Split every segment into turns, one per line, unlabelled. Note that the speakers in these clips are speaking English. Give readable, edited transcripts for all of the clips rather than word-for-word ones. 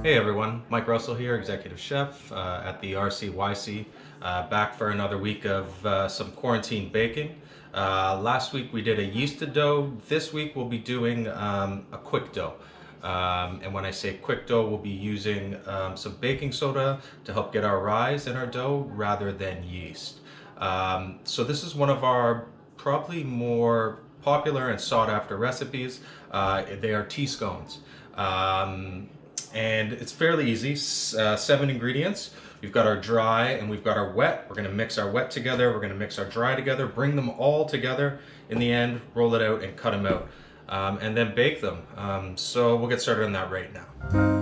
Hey everyone, Mike Russell here, Executive Chef at the RCYC, back for another week of some quarantine baking. Last week we did a yeasted dough. This week we'll be doing a quick dough. And when I say quick dough, we'll be using some baking soda to help get our rise in our dough rather than yeast. So this is one of our probably more popular and sought after recipes. They are tea scones. And it's fairly easy, 7 ingredients. We've got our dry and we've got our wet. We're gonna mix our wet together, we're gonna mix our dry together, bring them all together in the end, roll it out and cut them out, and then bake them. So we'll get started on that right now.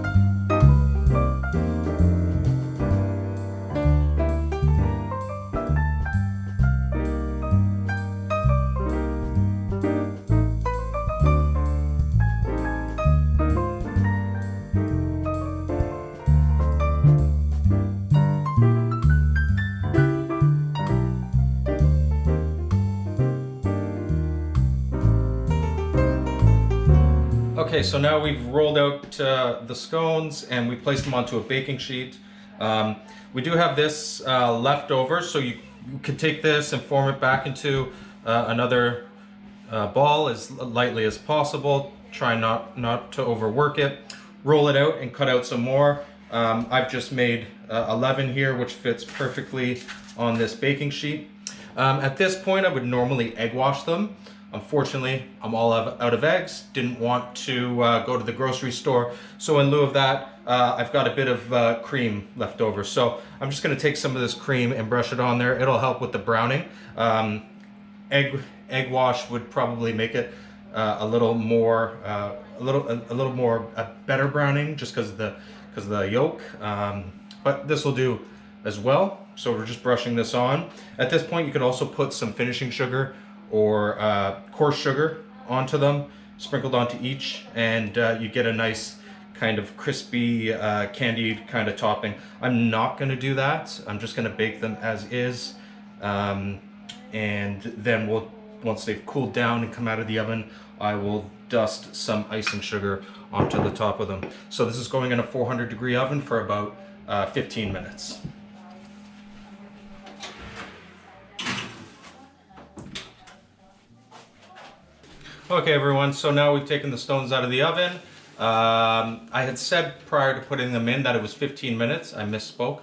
Okay, so now we've rolled out the scones and we placed them onto a baking sheet. We do have this left over, so you can take this and form it back into another ball as lightly as possible. Try not to overwork it. Roll it out and cut out some more. I've just made 11 here, which fits perfectly on this baking sheet. At this point, I would normally egg wash them. Unfortunately, I'm all out of eggs, didn't want to go to the grocery store, so in lieu of that, I've got a bit of cream left over. So I'm just going to take some of this cream and brush it on there. It'll help with the browning. Egg wash would probably make it a little more, a better browning, just because of the yolk. But this will do as well. So we're just brushing this on. At this point, you could also put some finishing sugar or coarse sugar onto them, sprinkled onto each, and you get a nice kind of crispy, candied kind of topping. I'm not going to do that. I'm just going to bake them as is, and then once they've cooled down and come out of the oven, I will dust some icing sugar onto the top of them. So this is going in a 400-degree oven for about 15 minutes. Okay everyone, so now we've taken the stones out of the oven. I had said prior to putting them in that it was 15 minutes. I misspoke.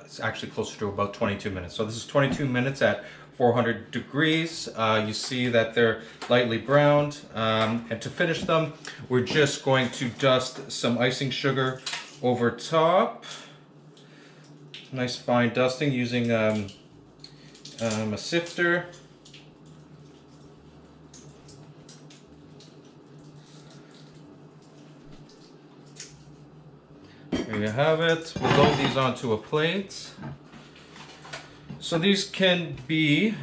It's actually closer to about 22 minutes. So this is 22 minutes at 400 degrees. You see that they're lightly browned. And to finish them, we're just going to dust some icing sugar over top. Nice fine dusting using a sifter. There you have it. We'll load these onto a plate. So these can be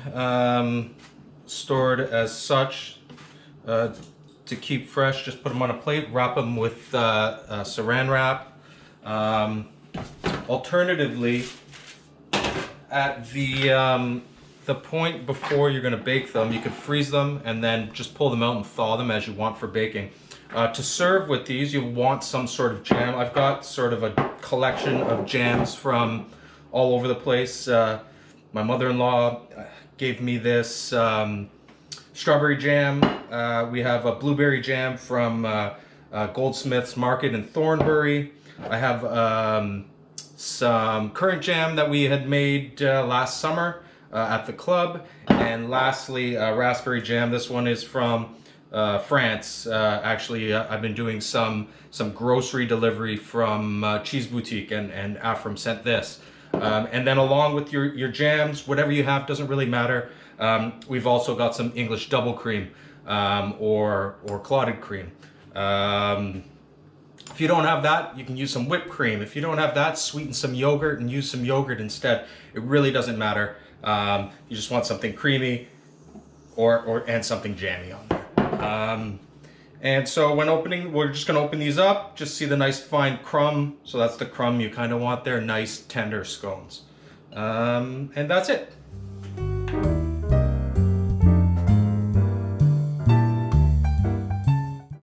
stored as such to keep fresh. Just put them on a plate, wrap them with saran wrap. Alternatively, at the point before you're going to bake them, you can freeze them and then just pull them out and thaw them as you want for baking. To serve with these, you want some sort of jam. I've got sort of a collection of jams from all over the place. My mother-in-law gave me this strawberry jam. We have a blueberry jam from Goldsmith's Market in Thornbury. I have some currant jam that we had made last summer at the club. And lastly, raspberry jam. This one is from France. Actually, I've been doing some grocery delivery from Cheese Boutique, and Afram sent this. And then along with your jams, whatever you have, doesn't really matter. We've also got some English double cream or clotted cream. If you don't have that, you can use some whipped cream. If you don't have that, sweeten some yogurt and use some yogurt instead. It really doesn't matter. You just want something creamy and something jammy on there. And so when opening, we're just going to open these up. Just see the nice fine crumb. So that's the crumb you kind of want there. Nice tender scones. And that's it.